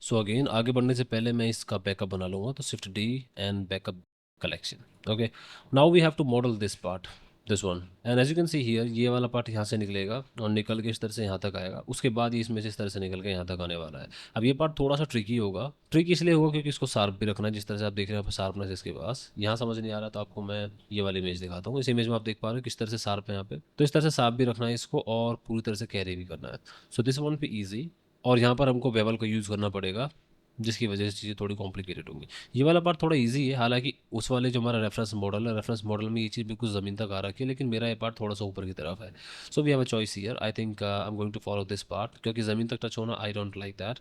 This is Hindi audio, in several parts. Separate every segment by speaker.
Speaker 1: सो अगेन आगे बढ़ने से पहले मैं इसका बैकअप बना लूँगा, तो shift D and backup collection. Okay, now we have to model this part, this one, and as you can see here ये वाला पार्ट यहाँ से निकलेगा और निकल के इस तरह से यहाँ तक आएगा। उसके बाद ये इसमें से इस तरह से निकल के यहाँ तक आने वाला है। अब ये पार्ट थोड़ा सा ट्रिकी होगा। ट्रिक इसलिए होगा क्योंकि इसको शार्प भी रखना है। जिस तरह से आप देख रहे हैं शार्पनेस इसके पास यहाँ समझ नहीं आ रहा, तो आपको मैं ये वाली इमेज दिखाता हूँ। इस इमेज में आप देख पा रहे हो किस तरह से शार्प है यहाँ पे। तो इस तरह से शार्प भी रखना है इसको और पूरी तरह से कैरी भी करना है। सो दिस वन पे ईजी, और यहाँ पर हमको बेवल का यूज़ करना पड़ेगा, जिसकी वजह से चीज़ें थोड़ी कॉम्प्लिकेटेड होंगी। ये वाला पार्ट थोड़ा इजी है, हालांकि उस वाले जो हमारा रेफरेंस मॉडल है, रेफरेंस मॉडल में ये चीज़ बिल्कुल ज़मीन तक आ रखी है, लेकिन मेरा ये पार्ट थोड़ा सा ऊपर की तरफ है। So we have a choice here. I think I am going to follow this part, क्योंकि ज़मीन तक टच होना आई डोंट लाइक दैट।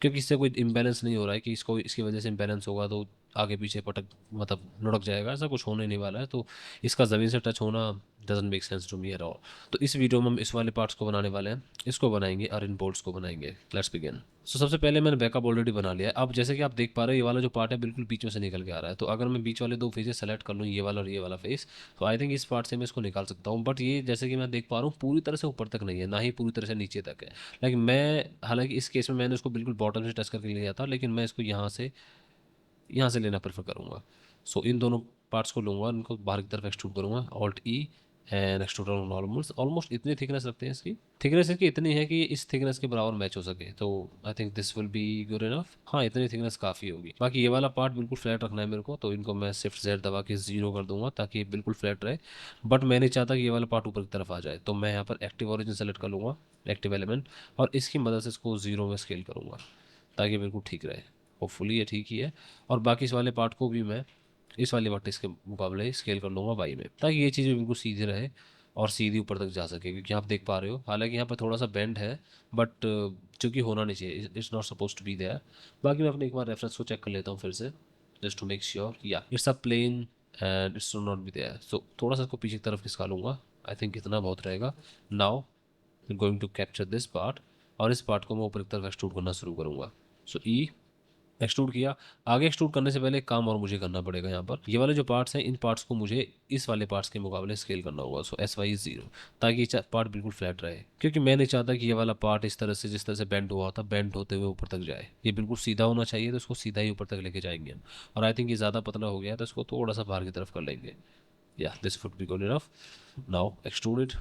Speaker 1: क्योंकि इससे कोई इम्बैलेंस नहीं हो रहा है कि इसको इसकी वजह से इम्बैलेंस होगा तो आगे पीछे पटक मतलब लुढ़क जाएगा, ऐसा कुछ होने नहीं वाला है। तो इसका ज़मीन से टच होना doesn't make sense to me at all. तो इस वीडियो में हम इस वाले पार्ट्स को बनाने वाले हैं, इसको बनाएंगे और इन बोल्ट्स को बनाएंगे। Let's begin. सो सबसे पहले मैंने बैकअप ऑलरेडी बना लिया है। अब जैसे कि आप देख पा रहे हो ये वाला जो पार्ट है बिल्कुल बीच में से निकल के आ रहा है। तो अगर मैं बीच वाले दो फेजेस सेलेक्ट कर लूँ, ये वाला और ये वाला फेस, तो आई थिंक इस पार्ट से मैं इसको निकाल सकता हूँ। बट ये जैसे कि मैं देख पा रहा हूँ पूरी तरह से ऊपर तक नहीं है, ना ही पूरी तरह से नीचे तक है। लेकिन मैं, हालांकि इस केस में मैंने उसको बिल्कुल बॉटम से टच करके लिया था, लेकिन मैं इसको यहाँ से लेना प्रेफर करूँगा। सो इन दोनों पार्ट्स को लूँगा, इनको बाहर की तरफ एक्सट्रूड करूँगा, alt E and extrude almost almost इतनी थिकनेस रखते हैं इसकी। थिकनेस इसकी इतनी है कि इस थिकनेस के बराबर मैच हो सके, तो आई think this will be good enough. हाँ, इतनी थिकनेस काफ़ी होगी। बाकी ये वाला पार्ट बिल्कुल फ्लैट रखना है मेरे को, तो इनको मैं शिफ्ट जेड दबा के जीरो कर दूंगा ताकि ये बिल्कुल फ्लैट रहे। बट मैं नहीं चाहता कि ये वाला पार्ट ऊपर की तरफ आ जाए, तो मैं यहाँ पर एक्टिव ओरिजिन सेलेक्ट कर लूँगा, एक्टिव एलिमेंट, और इसकी मदद से इसको जीरो में स्केल करूँगा ताकि बिल्कुल ठीक रहे। होपफुली ये ठीक ही है। और बाकी इस वाले पार्ट को भी मैं इस वाले पार्ट इसके मुकाबले स्केल कर लूँगा वाई में, ताकि ये चीज़ बिल्कुल सीधी रहे और सीधी ऊपर तक जा सके। क्योंकि आप देख पा रहे हो हालांकि यहाँ पर थोड़ा सा बेंड है, बट चूँकि होना नहीं चाहिए, it's not suppose to be there. बाकी मैं अपने एक बार रेफरेंस को चेक कर लेता हूँ फिर से, just to make sure yeah it's a plane and it's not be there. So थोड़ा सा इसको पीछे की तरफ खिसका लूँगा। आई थिंक इतना बहुत रहेगा। Now going to capture this part, और इस पार्ट को मैं ऊपर की तरफ एक्सट्रूड करना शुरू करूँगा। सो ई एक्सट्रूड किया। आगे एक्सट्रूड करने से पहले एक काम और मुझे करना पड़ेगा। यहाँ पर ये वाले जो पार्ट्स हैं इन पार्ट्स को मुझे इस वाले पार्ट्स के मुकाबले स्केल करना होगा। सो एस वाई जीरो, ताकि ये पार्ट बिल्कुल फ्लैट रहे। क्योंकि मैं नहीं चाहता कि ये वाला पार्ट इस तरह से, जिस तरह से बेंड हुआ था, बेंड होते हुए ऊपर तक जाए। ये बिल्कुल सीधा होना चाहिए, तो इसको सीधा ही ऊपर तक लेके जाएंगे हम। और आई थिंक ये ज़्यादा पतला हो गया है, तो इसको थोड़ा सा बाहर की तरफ कर लेंगे। या this would be good enough. Now extrude,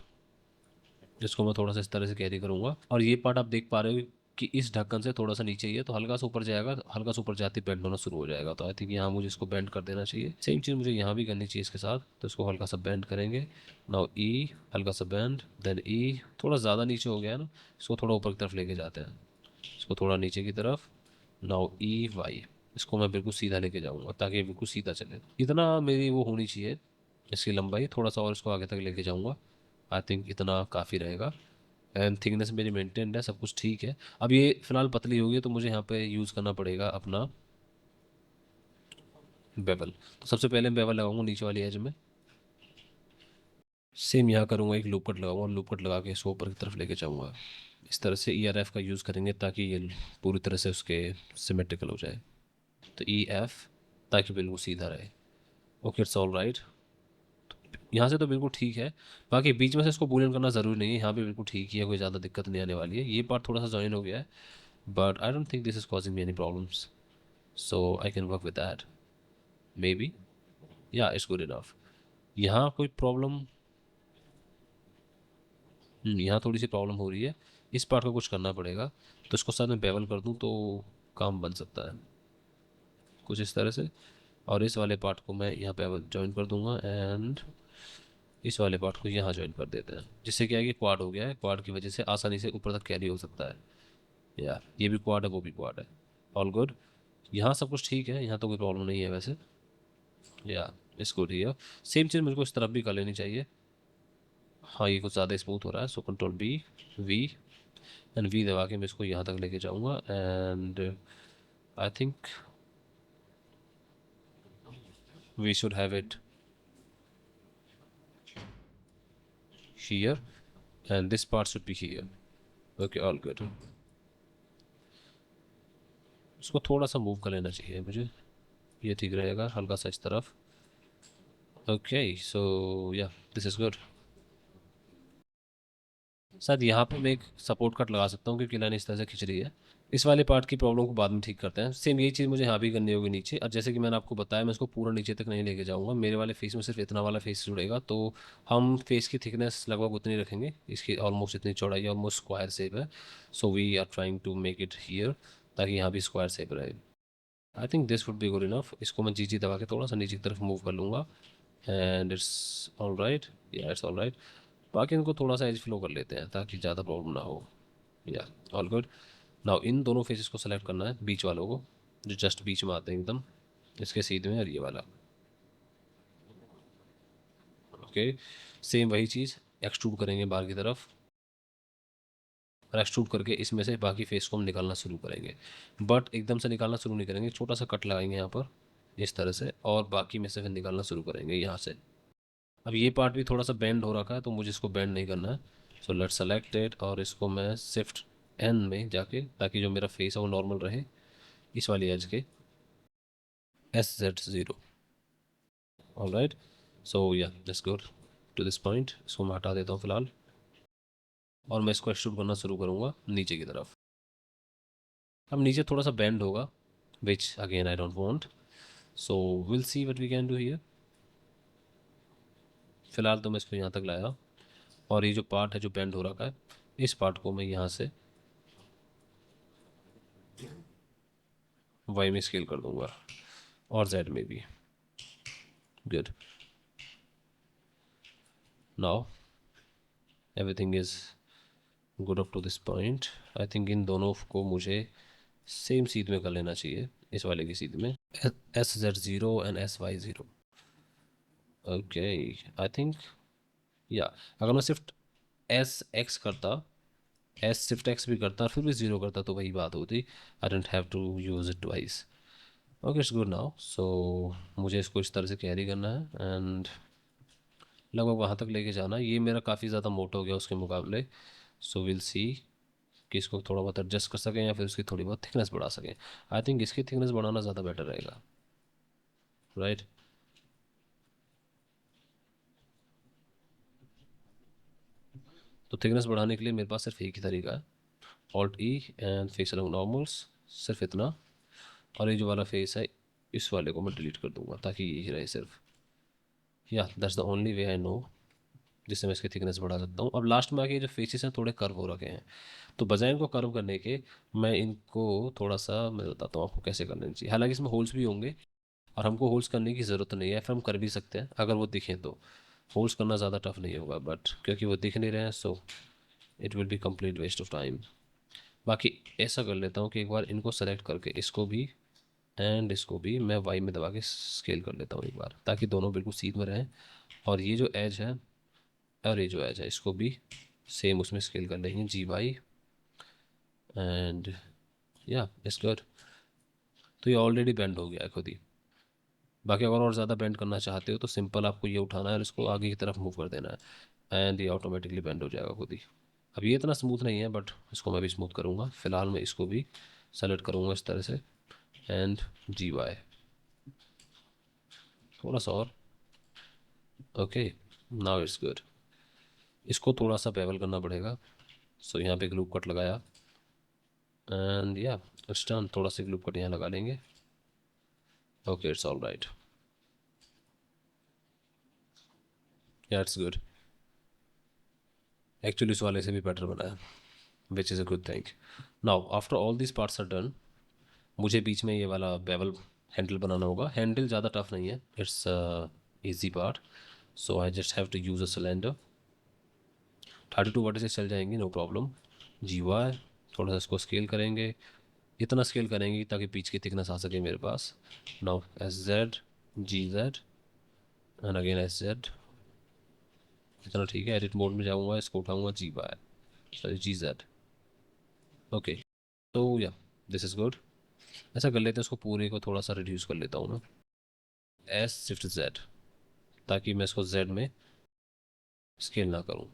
Speaker 1: जिसको मैं थोड़ा सा इस तरह से कैरी करूँगा। और ये पार्ट आप देख पा रहे हो कि इस ढक्कन से थोड़ा सा नीचे ही है, तो हल्का सा ऊपर जाएगा, हल्का सा ऊपर जाते बेंड होना शुरू हो जाएगा। तो आई थिंक यहाँ मुझे इसको बेंड कर देना चाहिए। सेम चीज़ मुझे यहाँ भी करनी चाहिए इसके साथ, तो इसको हल्का सा बेंड करेंगे। नाउ ई, हल्का सा बेंड, देन ई। थोड़ा ज़्यादा नीचे हो गया है ना, इसको थोड़ा ऊपर की तरफ लेके जाते हैं, इसको थोड़ा नीचे की तरफ। नाउ ई वाई, इसको मैं बिल्कुल सीधा लेके जाऊँगा ताकि ये बिल्कुल सीधा चले। इतना मेरी वो होनी चाहिए इसकी लंबाई, थोड़ा सा और इसको आगे तक लेके जाऊँगा। आई थिंक इतना काफ़ी रहेगा। एंड थिकनेस मेरी मेंटेन्ड है, सब कुछ ठीक है। अब ये फिलहाल पतली होगी, तो मुझे यहाँ पे यूज़ करना पड़ेगा अपना बेवल। तो सबसे पहले मैं बेवल लगाऊंगा नीचे वाली एज में। सेम यहाँ करूँगा, एक लूप कट लगाऊंगा और लूप कट लगा के इसको ऊपर की तरफ लेके जाऊँगा। इस तरह से ई आर एफ का यूज़ करेंगे ताकि ये पूरी तरह से उसके सिमेट्रिकल हो जाए। तो ई एफ, ताकि बिल्कुल सीधा रहे। Okay, it's all right. यहाँ से तो बिल्कुल ठीक है। बाकी बीच में से इसको बूलियन करना ज़रूरी नहीं है, यहाँ पे बिल्कुल ठीक ही है, कोई ज़्यादा दिक्कत नहीं आने वाली है। ये पार्ट थोड़ा सा जॉइन हो गया है, but I don't think this is causing me any problems, so I can work with that may be. या इट्स गुड इनफ। यहाँ कोई प्रॉब्लम, यहाँ थोड़ी सी प्रॉब्लम हो रही है, इस पार्ट को कुछ करना पड़ेगा। तो इसको साथ में बेवल कर दूँ तो काम बन सकता है कुछ इस तरह से। और इस वाले पार्ट को मैं यहाँ पे ज्वाइन कर दूंगा, एंड इस वाले पार्ट को यहाँ ज्वाइन कर देते हैं, जिससे क्या है कि क्वाड हो गया है। क्वाड की वजह से आसानी से ऊपर तक कैरी हो सकता है। या ये भी क्वाड है, वो भी क्वाड है। All good. यहाँ सब कुछ ठीक है, यहाँ तो कोई प्रॉब्लम नहीं है वैसे। या इसको ठीक है। सेम चीज़ मुझको इस तरफ भी कर लेनी चाहिए। हाँ, ये कुछ ज़्यादा स्मूथ हो रहा है, so control B, V, and V दबा के मैं इसको यहाँ तक लेके जाऊँगा। And I think we should have it here, and this part should be here. Okay, all good. इसको थोड़ा सा मूव कर लेना चाहिए मुझे, ये ठीक रहेगा, हल्का सा इस तरफ। ओके, सो या दिस इज़ गुड। शायद यहाँ पे मैं एक सपोर्ट कट लगा सकता हूँ क्योंकि लाइन इस तरह से खिंच रही है। इस वाले पार्ट की प्रॉब्लम को बाद में ठीक करते हैं। सेम यही चीज़ मुझे यहाँ भी करनी होगी नीचे। और जैसे कि मैंने आपको बताया, मैं इसको पूरा नीचे तक नहीं लेके जाऊँगा, मेरे वाले फेस में सिर्फ इतना वाला फेस जुड़ेगा। तो हम फेस की थिकनेस लगभग उतनी रखेंगे, इसकी ऑलमोस्ट इतनी चौड़ाई, ऑलमोस्ट स्क्वायर शेप है। So we are trying to make it here, ताकि यहाँ भी स्क्वायर शेप रहे। I think this would be good enough. इसको मैं जी दबा के थोड़ा सा नीचे की तरफ मूव कर लूँगा, and it's all right. Yeah it's all right. बाकी इनको थोड़ा सा एज फ्लो कर लेते हैं ताकि ज़्यादा प्रॉब्लम ना हो। या ऑल गुड। नाउ इन दोनों फेसेस को सेलेक्ट करना है, बीच वालों को, जो जस्ट बीच में आते हैं एकदम, इसके सीधे में, और ये वाला। ओके, सेम वही चीज़ एक्सट्रूड करेंगे बाहर की तरफ, और एक्सट्रूड करके इसमें से बाकी फेस को हम निकालना शुरू करेंगे। बट एकदम से निकालना शुरू नहीं करेंगे, छोटा सा कट लगाएंगे यहाँ पर इस तरह से, और बाकी में से फिर निकालना शुरू करेंगे यहाँ से। अब ये पार्ट भी थोड़ा सा बेंड हो रखा है, तो मुझे इसको बेंड नहीं करना है। सो लेट्स सेलेक्ट इट, और इसको मैं शिफ्ट एन में जाके, ताकि जो मेरा फेस है वो नॉर्मल रहे इस वाली एज के, SZ0। All right. So yeah let's go to this point. इसको मैं हटा देता हूँ फिलहाल, और मैं इसको एक्सट्रूड करना शुरू करूँगा नीचे की तरफ। अब नीचे थोड़ा सा बेंड होगा, which again I don't want. So will see what we can do here. फिलहाल तो मैं इसको यहाँ तक लाया, और ये जो पार्ट है जो बेंड हो रखा है, इस पार्ट को मैं यहाँ से वाई में स्केल कर दूंगा, और जेड में भी। Good. Now everything is good up to this point. I think इन दोनों को मुझे सेम सीध में कर लेना चाहिए, इस वाले की सीध में, SZ0 and SY0। Okay, I think या अगर मैं सिर्फ SX करता, S shift X भी करता और फिर भी ज़ीरो करता, तो वही बात होती। I didn't have to use it twice. Okay, it's good now. So मुझे इसको इस तरह से कैरी करना है, एंड लगभग वहाँ तक लेके जाना है। ये मेरा काफ़ी ज़्यादा मोटा हो गया उसके मुकाबले। सो विल सी कि इसको थोड़ा बहुत एडजस्ट कर सकें, या फिर उसकी थोड़ी बहुत थिकनेस बढ़ा सकें। आई थिंक इसकी थिकनेस बढ़ाना ज़्यादा बेटर रहेगा, राइट। तो थिकनेस बढ़ाने के लिए मेरे पास सिर्फ एक ही तरीका है, Alt-E and face around normals, सिर्फ इतना। और ये जो वाला फेस है, इस वाले को मैं डिलीट कर दूंगा, ताकि यही रहे सिर्फ। या that's the only way I know जिससे मैं इसकी थिकनेस बढ़ा सकता हूँ। अब लास्ट में आके जो फेसेस हैं थोड़े कर्व हो रखे हैं, तो बजाय इनको कर्व करने के, मैं इनको थोड़ा सा, मैं बताता हूँ आपको कैसे करना चाहिए। हालांकि इसमें होल्स भी होंगे, और हमको होल्स करने की ज़रूरत नहीं है, फिर हम कर भी सकते हैं अगर वो दिखें तो। होल्स करना ज़्यादा टफ नहीं होगा, बट क्योंकि वो दिख नहीं रहे हैं, so it will be complete waste of time. बाकी ऐसा कर लेता हूँ कि एक बार इनको सेलेक्ट करके, इसको भी एंड इसको भी मैं वाई में दबा के स्केल कर लेता हूँ एक बार, ताकि दोनों बिल्कुल सीध में रहें। और ये जो एज है, और ये जो एज है, इसको भी सेम उसमें स्केल कर लेंगे, GY, and yeah it's good. तो ये ऑलरेडी बेंड हो गया है खुद ही। बाकी अगर और ज़्यादा बेंड करना चाहते हो, तो सिंपल आपको ये उठाना है और इसको आगे की तरफ मूव कर देना है, एंड ये ऑटोमेटिकली बेंड हो जाएगा खुद ही। अब ये इतना स्मूथ नहीं है, बट इसको मैं भी स्मूथ करूँगा। फिलहाल मैं इसको भी सेलेक्ट करूँगा इस तरह से, एंड GY थोड़ा सा और। Okay, now it's good. इसको थोड़ा सा बेवल करना पड़ेगा। सो यहाँ पे ग्लू कट लगाया, एंड या इट्स डन। थोड़ा सा ग्लू कट यहाँ लगा लेंगे। Okay, it's all right. Yeah it's good. Actually इस वाले से भी बेटर बना है, which is a good thing. Now after all this parts are done, मुझे बीच में ये वाला बेवल हैंडल बनाना होगा। हैंडल ज़्यादा टफ नहीं है, it's easy part. So I just have to use a cylinder. 32 watt से चल जाएंगी, नो प्रॉब्लम। GY थोड़ा सा इसको स्केल करेंगे, इतना स्केल करेंगे ताकि पीच की थिकनेस आ सके मेरे पास। Now SZ, GZ, and again SZ। इतना ठीक है। एडिट मोड में जाऊँगा, इसको उठाऊँगा, GY, सॉरी GZ। ओके, तो या दिस इज़ गुड। ऐसा कर लेते हैं, इसको पूरे को थोड़ा सा रिड्यूस कर लेता हूँ ना, S shift Z, ताकि मैं इसको Z में स्केल ना करूँ।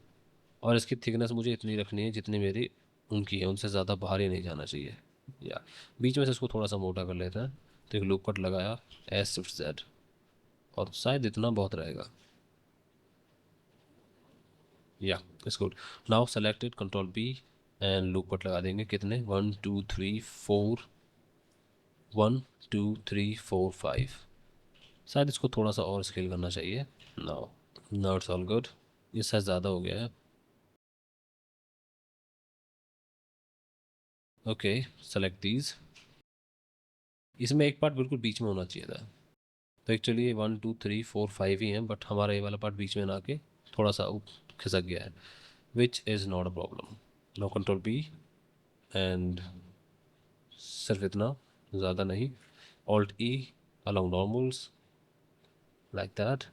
Speaker 1: और इसकी थिकनेस मुझे इतनी रखनी है जितनी मेरी उनकी है, उनसे ज़्यादा बाहर ही नहीं जाना चाहिए। या बीच में से इसको थोड़ा सा मोटा कर लेते हैं। तो एक लूप कट लगाया, S shift Z, और शायद इतना बहुत रहेगा। Yeah it's good. Now selected, control B and loop cut लगा देंगे। कितने? 1 2 3 4, 1 2 3 4 5। शायद इसको थोड़ा सा और स्केल करना चाहिए। Now now it's all good. ये शायद ज़्यादा हो गया है। Okay, select these. इसमें एक पार्ट बिल्कुल बीच में होना चाहिए था। तो एक्चुअली 1 2 3 4 5 ही हैं, बट हमारा ये वाला पार्ट बीच में ना के थोड़ा सा खिसक गया है, which is not a problem. No, control B and सिर्फ इतना, ज़्यादा नहीं। Alt E along normals, like that,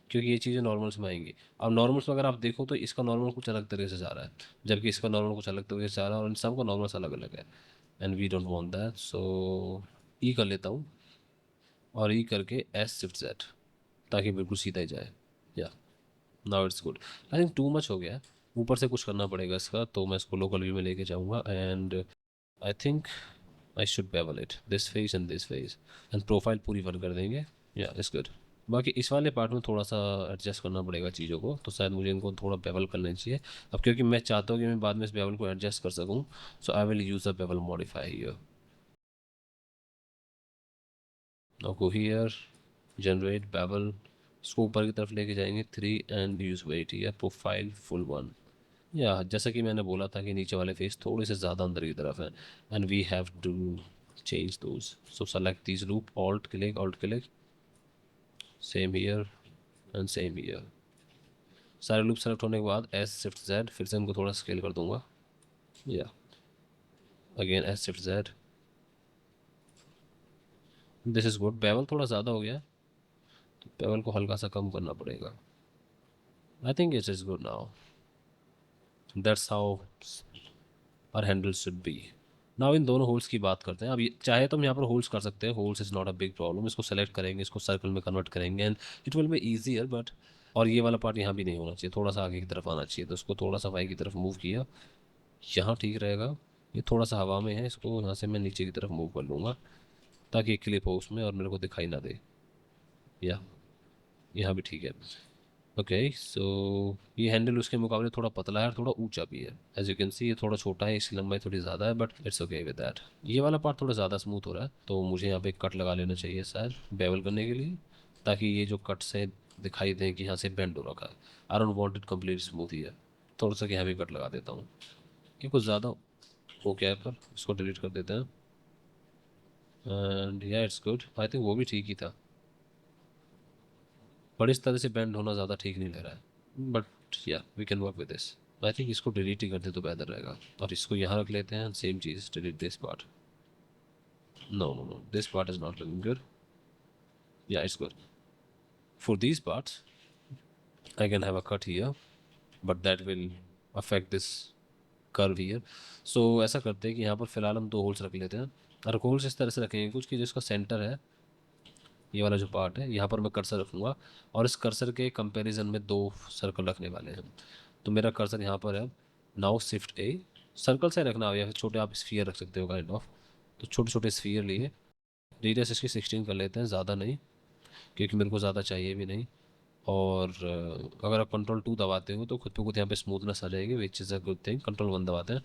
Speaker 1: क्योंकि ये चीज़ें नॉर्मल्स में आएंगी। अब नॉर्मल्स में अगर आप देखो तो इसका नॉर्मल कुछ अलग तरीके से जा रहा है, जबकि इसका नॉर्मल कुछ अलग तरीके से जा रहा है, और इन सबका नॉर्मल्स अलग अलग है। And we don't want that, so E कर लेता हूँ, और ई करके एस शिफ्ट जेड, ताकि बिल्कुल सीधा ही जाए। या now it's good. I think too much हो गया है, ऊपर से कुछ करना पड़ेगा इसका, तो मैं इसको लोकल व्यू में लेके जाऊँगा। And I think I should bevel it this face and this face, and profile पूरी वन कर देंगे। या इट्स गुड। बाकी इस वाले पार्ट में थोड़ा सा एडजस्ट करना पड़ेगा चीज़ों को, तो शायद मुझे इनको थोड़ा बेवल कर लेना चाहिए। अब क्योंकि मैं चाहता हूँ कि मैं बाद में इस बेवल को एडजस्ट कर सकूँ, so I will use a bevel modify here. Now go here, generate bevel, इसको ऊपर की तरफ लेके जाएंगे 3 and use weight here, profile full one. Yeah जैसा कि मैंने बोला था कि नीचे वाले फेस थोड़े से ज़्यादा अंदर की तरफ हैं, and we have to change those. So select this loop, alt click, same here and same here. सारे लूप सेलेक्ट होने के बाद एस शिफ्ट जेड, फिर से इनको थोड़ा स्केल कर दूंगा। या again S shift Z, this is good. Bevel थोड़ा ज़्यादा हो गया, तो बेवल को हल्का सा कम करना पड़ेगा। I think it is good now, that's how our handle should be. Now इन दोनों होल्स की बात करते हैं। अब चाहे तो हम यहाँ पर होल्स कर सकते हैं, holes is not a big problem. इसको सेलेक्ट करेंगे, इसको सर्कल में कन्वर्ट करेंगे, and it will be easier. But और ये वाला पार्ट यहाँ भी नहीं होना चाहिए, थोड़ा सा आगे की तरफ आना चाहिए, तो इसको थोड़ा सा वाई की तरफ मूव किया, यहाँ ठीक रहेगा। ये थोड़ा सा हवा में है, इसको यहाँ से मैं नीचे की तरफ मूव कर लूँगा, ताकि एक क्लिप हो उसमें और मेरे को दिखाई ना दे। या यहाँ भी ठीक है। ओके, सो ये हैंडल उसके मुकाबले थोड़ा पतला है और थोड़ा ऊंचा भी है। एज यू कैन सी ये थोड़ा छोटा है, इसकी लंबाई थोड़ी ज़्यादा है, but it's okay with that. ये वाला पार्ट थोड़ा ज़्यादा स्मूथ हो रहा है, तो मुझे यहाँ पे कट लगा लेना चाहिए शायद बेवल करने के लिए, ताकि ये जो कट से दिखाई दे कि यहाँ से बेंड हो रखा है। I don't want it complete smooth ही है, थोड़ा सा यहाँ भी कट लगा देता हूँ। ये कुछ ज़्यादा हो गया है, पर इसको डिलीट कर देते हैं। And yeah it's good, I think वो भी ठीक ही था, बट इस तरह से बेंड होना ज़्यादा ठीक नहीं लग रहा है। But yeah we can work with this. I think इसको डिलीट ही कर दे तो बेहतर रहेगा, और इसको यहाँ रख लेते हैं। सेम चीज़, delete this part. No no no, this part is not looking good. Yeah it's good for these parts. I can have a cut here, but that will affect this curve here. So ऐसा करते हैं कि यहाँ पर फिलहाल हम दो होल्स रख लेते हैं, और होल्स इस तरह से रखेंगे कुछ कि जिसका सेंटर है, ये वाला जो पार्ट है, यहाँ पर मैं कर्सर रखूँगा, और इस कर्सर के कंपैरिजन में दो सर्कल रखने वाले हैं। तो मेरा कर्सर यहाँ पर है। नाउ शिफ्ट ए, सर्कल से रखना हो या फिर छोटे आप स्फीयर रख सकते हो काइंड ऑफ। तो छोटे छोटे स्फीयर लिए, रेडियस इसकी 16 कर लेते हैं, ज़्यादा नहीं, क्योंकि मेरे को ज़्यादा चाहिए भी नहीं। और अगर आप कंट्रोल 2 दबाते हो तो खुद पे खुद यहाँ पे स्मूथनेस आ जाएगी, विच is a good thing. Control 1 दबाते हैं,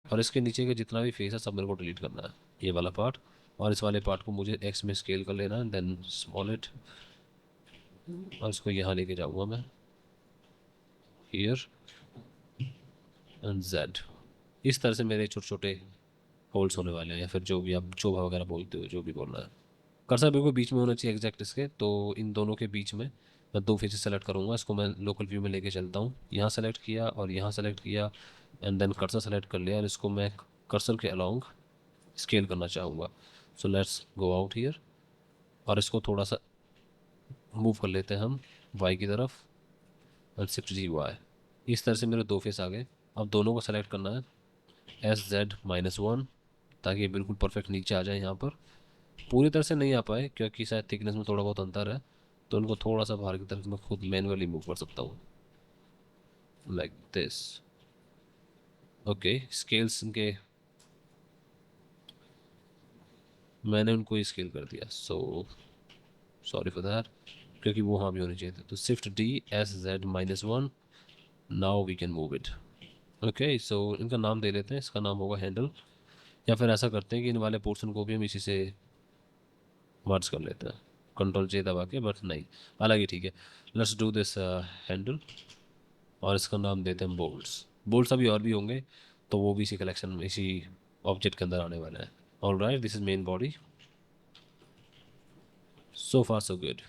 Speaker 1: और इसके नीचे के जितना भी फेस है सब मेरे को डिलीट करना है, ये वाला पार्ट। और इस वाले पार्ट को मुझे एक्स में स्केल कर लेना है, देन स्मॉल इट, और इसको यहाँ लेके जाऊँगा मैं, हियर एंड जेड। इस तरह से मेरे छोटे छोटे होल्स होने वाले हैं, या फिर जो भी आप चोभा वगैरह बोलते हो, जो भी बोलना है। कर्सर बिल्कुल बीच में होना चाहिए एग्जैक्ट इसके, तो इन दोनों के बीच में मैं दो फेसेस सेलेक्ट करूँगा। इसको मैं लोकल व्यू में लेके चलता हूँ, यहाँ सेलेक्ट किया और यहाँ सेलेक्ट किया, एंड देन कर्सर सेलेक्ट कर लिया, और इसको मैं कर्सर के अलोंग स्केल करना चाहूँगा। So let's go out here, और इसको थोड़ा सा मूव कर लेते हैं हम वाई की तरफ, एंड शिफ्ट जी वाई। इस तरह से मेरे दो फेस आ गए। अब दोनों को सेलेक्ट करना है, एस जेड -1, ताकि ये बिल्कुल परफेक्ट नीचे आ जाए। यहाँ पर पूरी तरह से नहीं आ पाए, क्योंकि शायद थिकनेस में थोड़ा बहुत अंतर है, तो उनको थोड़ा सा बाहर की तरफ मैं खुद मैनुअली मूव कर सकता हूँ, लाइक दिस। ओके, स्केल्स इनके मैंने उनको स्केल कर दिया, सो सॉरी फॉर दैट, क्योंकि वो हाँ भी होनी चाहिए थे। तो shift D, S Z -1, now we can move it. Okay, so इनका नाम दे देते हैं, इसका नाम होगा हैंडल, या फिर ऐसा करते हैं कि इन वाले पोर्शन को भी हम इसी से मर्ज कर लेते हैं, कंट्रोल जे दबा के, बट नहीं, हालांकि ठीक है। लेट्स डू दिस हैंडल, और इसका नाम देते हैं बोल्ट्स। बोल्ट्स अभी और भी होंगे, तो वो भी इसी कलेक्शन में, इसी ऑब्जेक्ट के अंदर आने वाला है। All right, this is main body, so far so good.